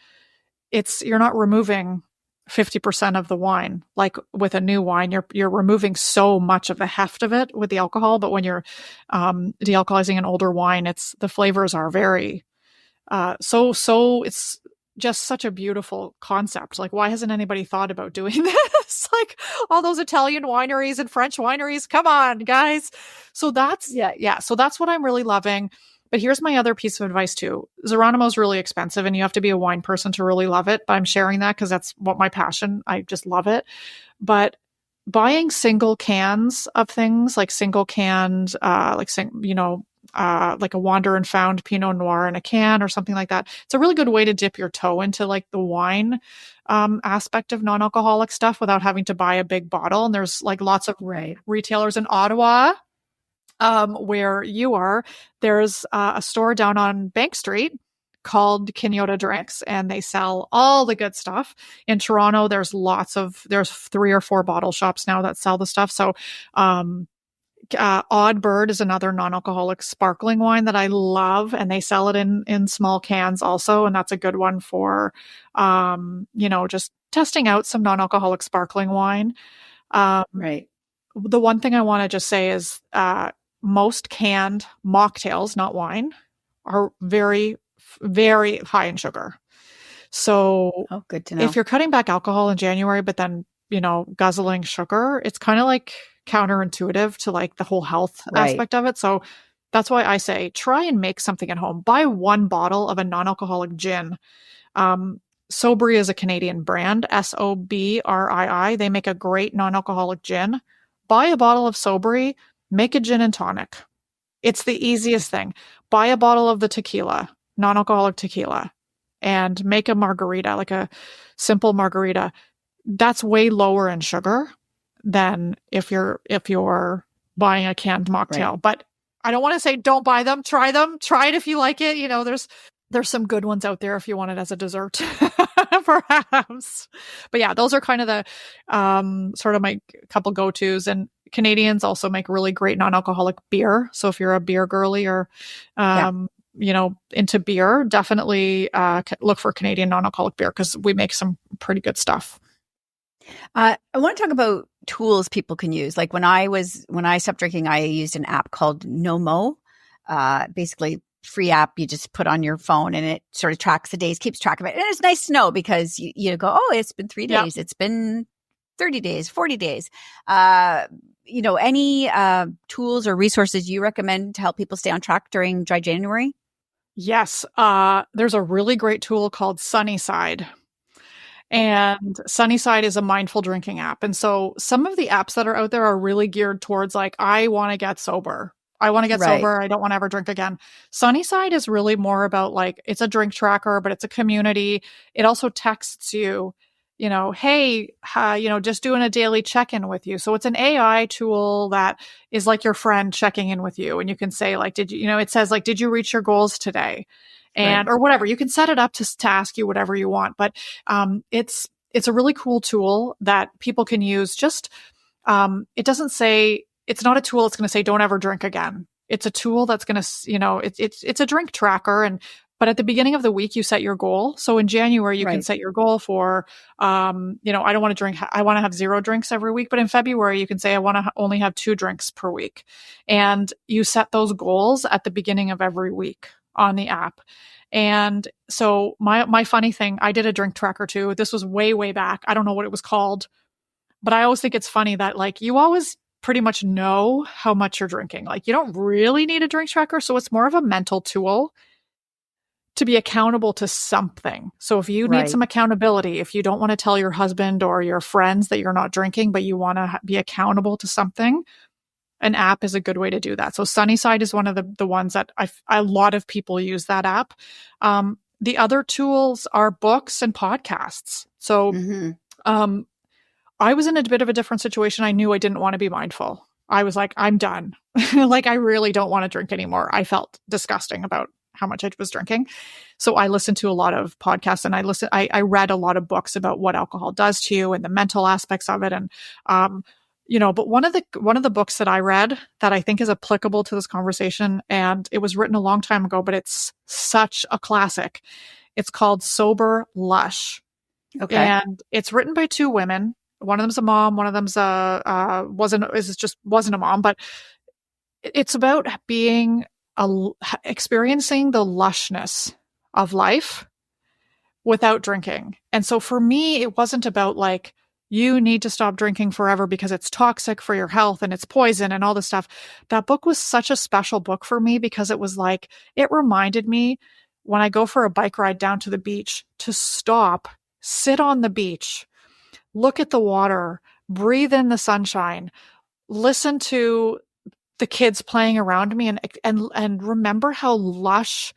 S2: you're not removing 50% of the wine. Like with a new wine, you're removing so much of the heft of it with the alcohol. But when you're de-alcoholizing an older wine, the flavors are very so it's just such a beautiful concept. Like, why hasn't anybody thought about doing this? Like all those Italian wineries and French wineries, come on, guys. So that's so that's what I'm really loving. But here's my other piece of advice too. Geronimo is really expensive, and you have to be a wine person to really love it. But I'm sharing that because that's what my passion. I just love it. But buying single cans of things, like single canned, like a Wander and Found Pinot Noir in a can or something like that. It's a really good way to dip your toe into like the wine aspect of non-alcoholic stuff without having to buy a big bottle. And there's like lots of retailers in Ottawa where you are. There's a store down on Bank Street called Kenyoda Drinks, and they sell all the good stuff. In Toronto, there's 3 or 4 bottle shops now that sell the stuff. So Odd Bird is another non-alcoholic sparkling wine that I love, and they sell it in small cans also, and that's a good one for just testing out some non-alcoholic sparkling wine. The one thing I want to just say is most canned mocktails, not wine, are very, very high in sugar. So
S1: good to know.
S2: If you're cutting back alcohol in January, but then guzzling sugar, it's kind of like counterintuitive to like the whole health aspect of it. So that's why I say try and make something at home. Buy 1 bottle of a non-alcoholic gin. Sobri is a Canadian brand, Sobrii. They make a great non-alcoholic gin. Buy a bottle of Sobri, make a gin and tonic. It's the easiest thing. Buy a bottle of the tequila, non-alcoholic tequila, and make a margarita, like a simple margarita. That's way lower in sugar than if you're buying a canned mocktail. But I don't want to say don't buy them. Try it if you like it. There's some good ones out there if you want it as a dessert, perhaps. But yeah, those are kind of the sort of my couple go-tos. And Canadians also make really great non-alcoholic beer. So if you're a beer girly or into beer, definitely look for Canadian non-alcoholic beer because we make some pretty good stuff.
S1: I want to talk about tools people can use. Like when I stopped drinking, I used an app called NoMo. Basically free app you just put on your phone, and it sort of tracks the days, keeps track of it. And it's nice to know because you go, oh, it's been 3 days. It's been 30 days, 40 days. Any tools or resources you recommend to help people stay on track during dry January?
S2: Yes. There's a really great tool called Sunnyside. And Sunnyside is a mindful drinking app. And so some of the apps that are out there are really geared towards like, I want to get sober. I want to get sober. I don't want to ever drink again. Sunnyside is really more about like, it's a drink tracker, but it's a community. It also texts you, hey, just doing a daily check-in with you. So it's an AI tool that is like your friend checking in with you. And you can say like, it says like, did you reach your goals today? And, or whatever, you can set it up to ask you whatever you want. But, it's a really cool tool that people can use. Just, it doesn't say, it's not a tool that's going to say, don't ever drink again. It's a tool that's going to, it's a drink tracker. But at the beginning of the week, you set your goal. So in January, you can set your goal for, I don't want to drink. I want to have 0 drinks every week. But in February, you can say, I want to only have 2 drinks per week. And you set those goals at the beginning of every week on the app. And so my funny thing, I did a drink tracker too. This was way, way back. I don't know what it was called, but I always think it's funny that like you always pretty much know how much you're drinking. Like you don't really need a drink tracker. So it's more of a mental tool to be accountable to something. So if you need some accountability, if you don't want to tell your husband or your friends that you're not drinking, but you want to be accountable to something, an app is a good way to do that. So Sunnyside is one of the ones that a lot of people use that app. The other tools are books and podcasts. So I was in a bit of a different situation. I knew I didn't want to be mindful. I was like, I'm done. Like, I really don't want to drink anymore. I felt disgusting about how much I was drinking. So I listened to a lot of podcasts, and I read a lot of books about what alcohol does to you and the mental aspects of it. And, but one of the books that I read that I think is applicable to this conversation, and it was written a long time ago, but it's such a classic. It's called Sober Lush. Okay. And it's written by 2 women. One of them's a mom. One of them's wasn't a mom, but it's about experiencing the lushness of life without drinking. And so for me, it wasn't about like, you need to stop drinking forever because it's toxic for your health and it's poison and all this stuff. That book was such a special book for me because it was like, it reminded me when I go for a bike ride down to the beach to stop, sit on the beach, look at the water, breathe in the sunshine, listen to the kids playing around me, and remember how lush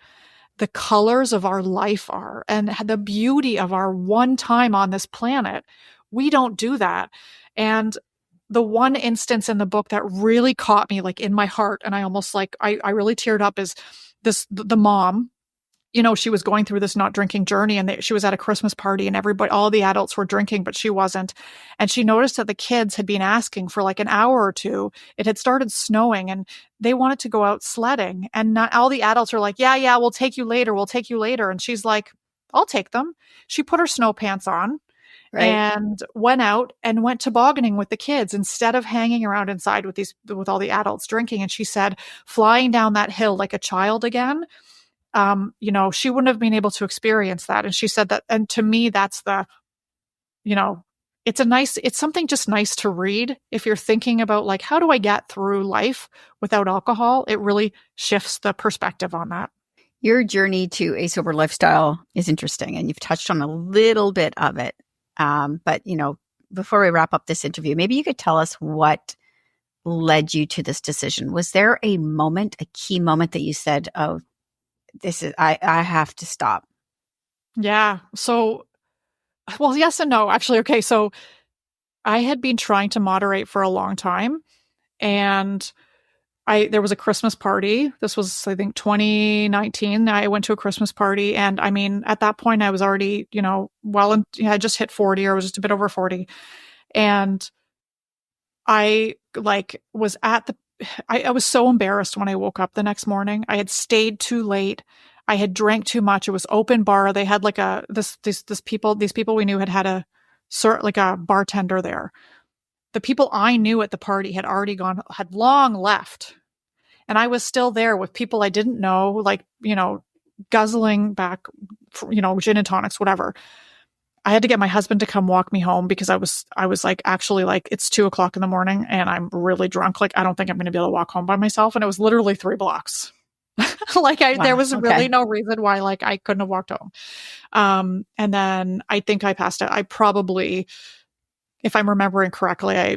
S2: the colors of our life are and the beauty of our one time on this planet. We don't do that. And the one instance in the book that really caught me like in my heart, and I almost like, I really teared up, is the mom, she was going through this not drinking journey, and she was at a Christmas party and all the adults were drinking, but she wasn't. And she noticed that the kids had been asking for like an hour or 2. It had started snowing and they wanted to go out sledding. And not all the adults are like, yeah, we'll take you later. We'll take you later. And she's like, I'll take them. She put her snow pants on. And went out and went tobogganing with the kids instead of hanging around inside with all the adults drinking. And she said, flying down that hill like a child again, she wouldn't have been able to experience that. And she said that, and to me, that's it's something just nice to read. If you're thinking about like, how do I get through life without alcohol? It really shifts the perspective on that.
S1: Your journey to a sober lifestyle is interesting, and you've touched on a little bit of it. But before we wrap up this interview, maybe you could tell us what led you to this decision. Was there a key moment that you said, oh, I have to stop?
S2: Yeah. So, well, yes and no, actually. Okay. So I had been trying to moderate for a long time, and there was a Christmas party. This was, I think, 2019. I went to a Christmas party, and I mean, at that point I was already, I just hit 40, or I was just a bit over 40. And I was I was so embarrassed when I woke up the next morning. I had stayed too late. I had drank too much. It was open bar. They had like these people we knew had a like a bartender there. The people I knew at the party had long left. And I was still there with people I didn't know, like, guzzling back, gin and tonics, whatever. I had to get my husband to come walk me home because I was like, actually, like, it's 2:00 in the morning and I'm really drunk. Like, I don't think I'm going to be able to walk home by myself. And it was literally 3 blocks. Like, there was really no reason why, like, I couldn't have walked home. And then I think I passed out. I probably, if I'm remembering correctly, I,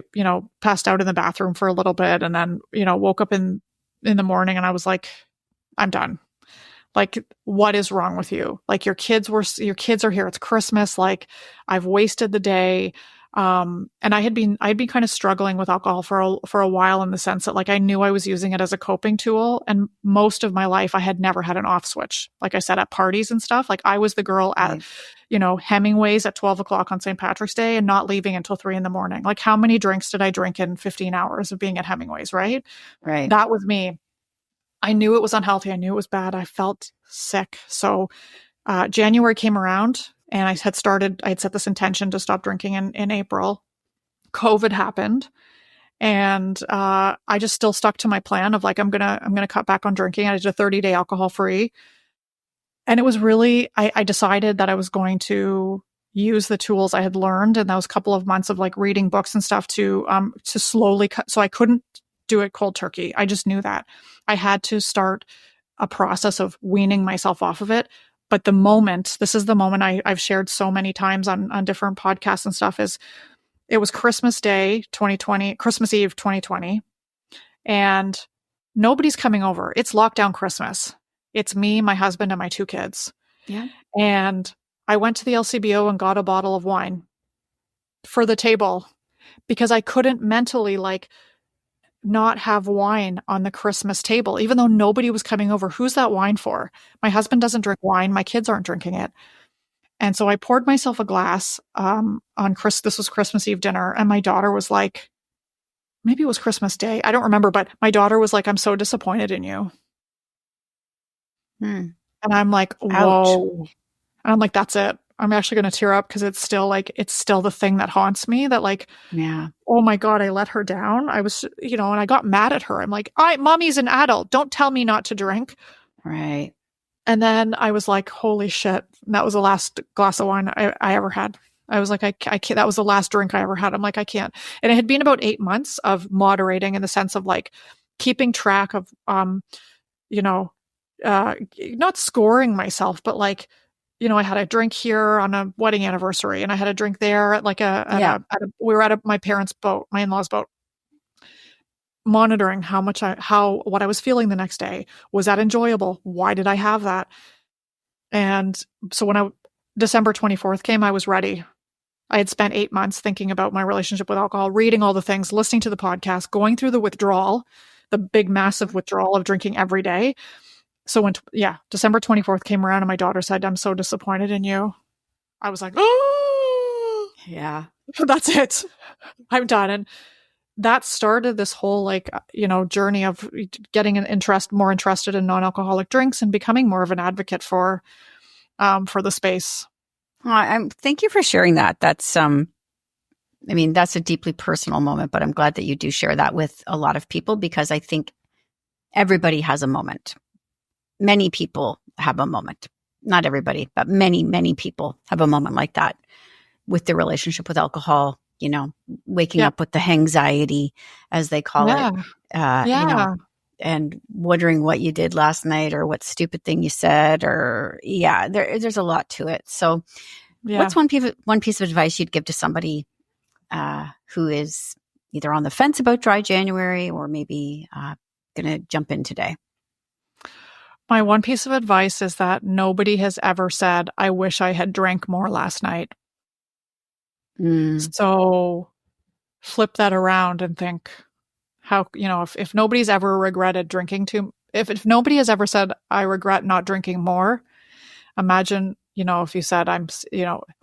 S2: passed out in the bathroom for a little bit and then, woke up in the morning and I was like, I'm done. Like, what is wrong with you? Like, your kids are here. It's Christmas. Like, I've wasted the day. And I'd been kind of struggling with alcohol for a while, in the sense that, like, I knew I was using it as a coping tool. And most of my life, I had never had an off switch. Like I said, at parties and stuff, like, I was the girl at, Hemingway's at 12:00 on St. Patrick's Day and not leaving until 3 a.m. Like, how many drinks did I drink in 15 hours of being at Hemingway's? Right. That was me. I knew it was unhealthy. I knew it was bad. I felt sick. So January came around and I had set this intention to stop drinking in April. COVID happened. And I just still stuck to my plan of, like, I'm gonna cut back on drinking. I did a 30-day alcohol free. And it was really, I decided that I was going to use the tools I had learned. And that was a couple of months of, like, reading books and stuff to slowly cut. So I couldn't do it cold turkey. I just knew that I had to start a process of weaning myself off of it. But this is the moment I've shared so many times on different podcasts and stuff, is it was Christmas Eve 2020, and nobody's coming over. It's lockdown Christmas. It's me, my husband, and my 2 kids.
S1: Yeah.
S2: And I went to the LCBO and got a bottle of wine for the table because I couldn't mentally, like, not have wine on the Christmas table, even though nobody was coming over. Who's that wine for? My husband doesn't drink wine. My kids aren't drinking it. And so I poured myself a glass this was Christmas Eve dinner. And my daughter was like, maybe it was Christmas Day. I don't remember, but my daughter was like, I'm so disappointed in you. And I'm like, whoa.
S1: Ouch.
S2: And I'm like, that's it. I'm actually going to tear up because it's still the thing that haunts me, that, like,
S1: yeah,
S2: oh my God, I let her down. I was, and I got mad at her. I'm like, mommy's an adult. Don't tell me not to drink.
S1: Right.
S2: And then I was like, holy shit. And that was the last glass of wine I ever had. I was like, I can't, that was the last drink I ever had. I'm like, I can't. And it had been about 8 months of moderating, in the sense of, like, keeping track of, not scoring myself, but, like, I had a drink here on a wedding anniversary, and I had a drink there at, like, we were at my parents' boat, my in-laws' boat, monitoring what I was feeling the next day. Was that enjoyable? Why did I have that? And so when December 24th came, I was ready. I had spent 8 months thinking about my relationship with alcohol, reading all the things, listening to the podcast, going through the withdrawal, the big, massive withdrawal of drinking every day. So when, December 24th came around and my daughter said, I'm so disappointed in you, I was like, oh,
S1: yeah,
S2: that's it. I'm done. And that started this whole, like, journey of getting more interested in non-alcoholic drinks and becoming more of an advocate for the space.
S1: Thank you for sharing that. That's, that's a deeply personal moment, but I'm glad that you do share that with a lot of people, because I think everybody has a moment. Many people have a moment. Not everybody, but many, many people have a moment like that with their relationship with alcohol, waking up with the hangxiety, as they call it, and wondering what you did last night or what stupid thing you said, or there's a lot to it. So what's one piece of advice you'd give to somebody who is either on the fence about dry January or maybe going to jump in today?
S2: My one piece of advice is that nobody has ever said, I wish I had drank more last night. So flip that around and think how, if nobody's ever regretted drinking if nobody has ever said, I regret not drinking more, imagine, if you said,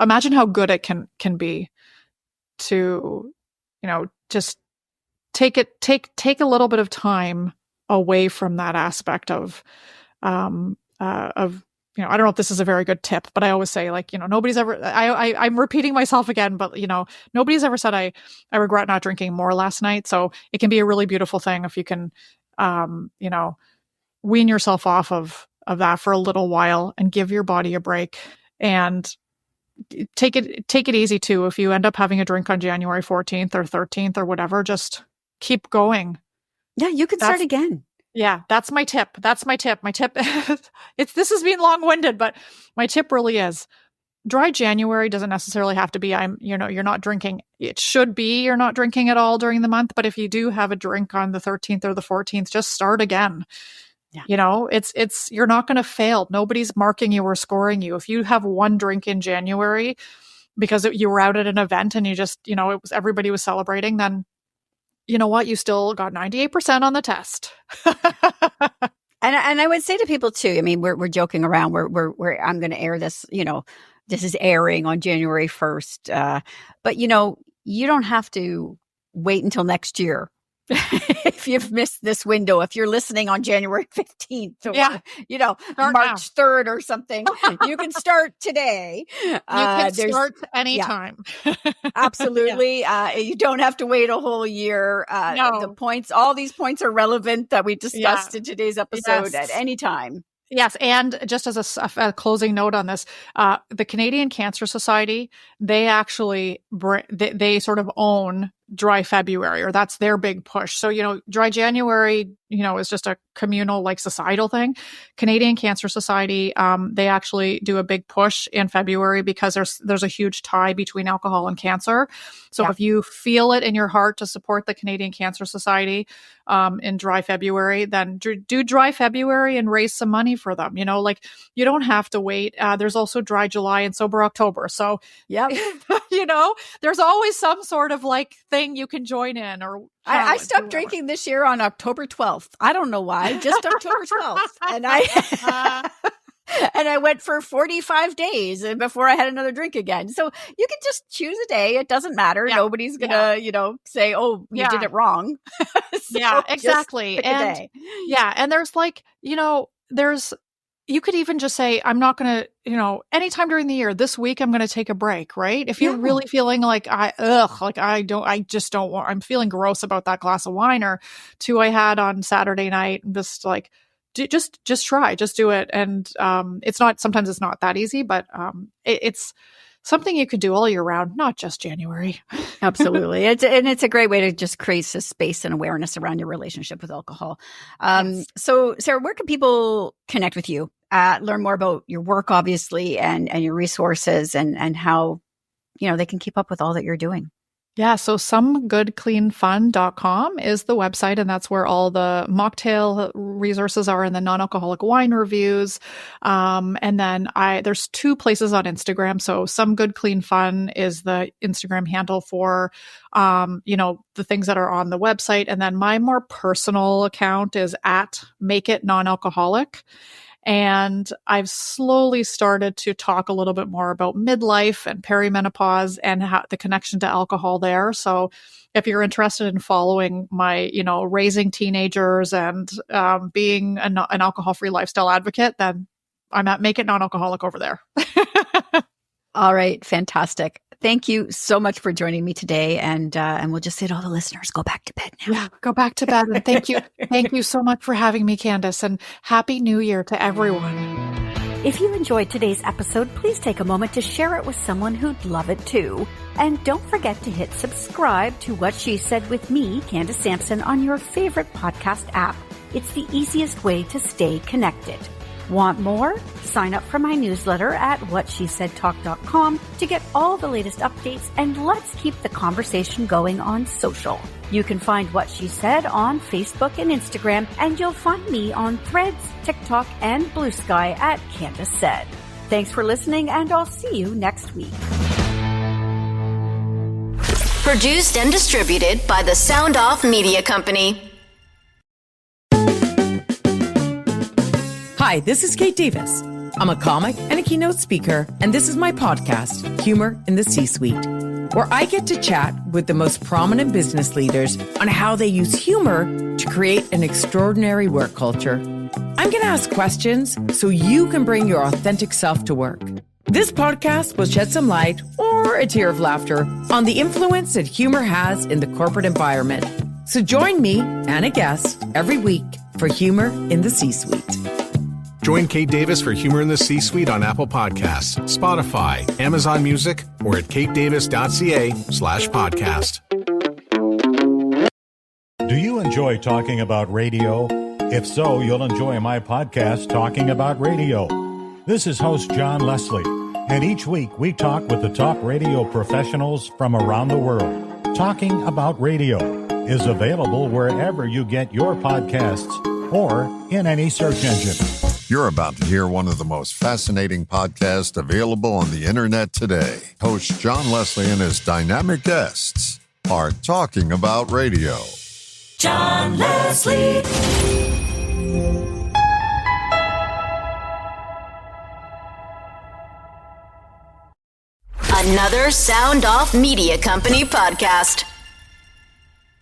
S2: imagine how good it can be to, just take a little bit of time away from that aspect of I don't know if this is a very good tip, but I always say, like, nobody's ever, I'm repeating myself again, but nobody's ever said I regret not drinking more last night. So it can be a really beautiful thing if you can, wean yourself off of that for a little while and give your body a break, and take it easy too. If you end up having a drink on January 14th or 13th or whatever, just keep going.
S1: Yeah, you can start again.
S2: Yeah, that's my tip. My tip this has been long-winded, but my tip really is dry January doesn't necessarily have to be you're not drinking. It should be you're not drinking at all during the month, but if you do have a drink on the 13th or the 14th, just start again. Yeah. It's you're not going to fail. Nobody's marking you or scoring you. If you have one drink in January because you were out at an event and you just, everybody was celebrating, then you know what? You still got 98% on the test.
S1: And I would say to people too, I mean, we're joking around. We're I'm going to air this, this is airing on January 1st. But you don't have to wait until next year. If you've missed this window, if you're listening on January 15th or, March 3rd or something, you can start today.
S2: You can start anytime.
S1: Absolutely. You don't have to wait a whole year.
S2: No.
S1: The points, all these points are relevant that we discussed in today's episode at any time.
S2: Yes. And just as a closing note on this, the Canadian Cancer Society, they actually, they sort of own dry February, or that's their big push. So, dry January, is just a communal, like, societal thing. Canadian Cancer Society, they actually do a big push in February because there's a huge tie between alcohol and cancer. So if you feel it in your heart to support the Canadian Cancer Society in dry February, then do dry February and raise some money for them. You don't have to wait. There's also dry July and sober October. So, there's always some sort of like thing you can join in. Or
S1: I stopped drinking this year on October 12th. I don't know why, just October 12th. And I went for 45 days before I had another drink again. So you can just choose a day. It doesn't matter. Yeah. Nobody's going to, say, oh, you did it wrong.
S2: So exactly.
S1: Pick a day.
S2: Yeah. And there's you could even just say, I'm not going to, anytime during the year, this week, I'm going to take a break, right? If you're really feeling like I'm feeling gross about that glass of wine or two I had on Saturday night, just like, just try, just do it. And sometimes it's not that easy, but it's something you could do all year round, not just January.
S1: Absolutely. It's a great way to just create a space and awareness around your relationship with alcohol. Yes. So Sarah, where can people connect with you? Learn more about your work, obviously, and your resources and how, they can keep up with all that you're doing.
S2: Yeah. So somegoodcleanfun.com is the website, and that's where all the mocktail resources are and the non-alcoholic wine reviews. And then there's two places on Instagram. So Some Good Clean Fun is the Instagram handle for, the things that are on the website. And then my more personal account is at Make It Non-Alcoholic. And I've slowly started to talk a little bit more about midlife and perimenopause and how the connection to alcohol there. So if you're interested in following my, raising teenagers and being an alcohol-free lifestyle advocate, then I'm at Make It Non-Alcoholic over there.
S1: All right. Fantastic. Thank you so much for joining me today. And we'll just say to all the listeners, go back to bed now.
S2: Yeah, go back to bed. And thank you. Thank you so much for having me, Candace, and Happy New Year to everyone.
S1: If you enjoyed today's episode, please take a moment to share it with someone who'd love it too. And don't forget to hit subscribe to What She Said with me, Candace Sampson, on your favorite podcast app. It's the easiest way to stay connected. Want more? Sign up for my newsletter at whatshesaidtalk.com to get all the latest updates, and let's keep the conversation going on social. You can find What She Said on Facebook and Instagram, and you'll find me on Threads, TikTok, and Blue Sky at Candace Said. Thanks for listening, and I'll see you next week.
S11: Produced and distributed by the Sound Off Media Company.
S3: Hi, this is Kate Davis. I'm a comic and a keynote speaker, and this is my podcast, Humor in the C-Suite, where I get to chat with the most prominent business leaders on how they use humor to create an extraordinary work culture. I'm going to ask questions so you can bring your authentic self to work. This podcast will shed some light or a tear of laughter on the influence that humor has in the corporate environment. So join me and a guest every week for Humor in the C-Suite.
S4: Join Kate Davis for Humor in the C-Suite on Apple Podcasts, Spotify, Amazon Music, or at katedavis.ca/podcast.
S12: Do you enjoy talking about radio? If so, you'll enjoy my podcast, Talking About Radio. This is host John Leslie, and each week we talk with the top radio professionals from around the world. Talking About Radio is available wherever you get your podcasts or in any search engine.
S13: You're about to hear one of the most fascinating podcasts available on the internet today. Host John Leslie and his dynamic guests are talking about radio.
S14: John Leslie.
S11: Another Sound Off Media Company podcast.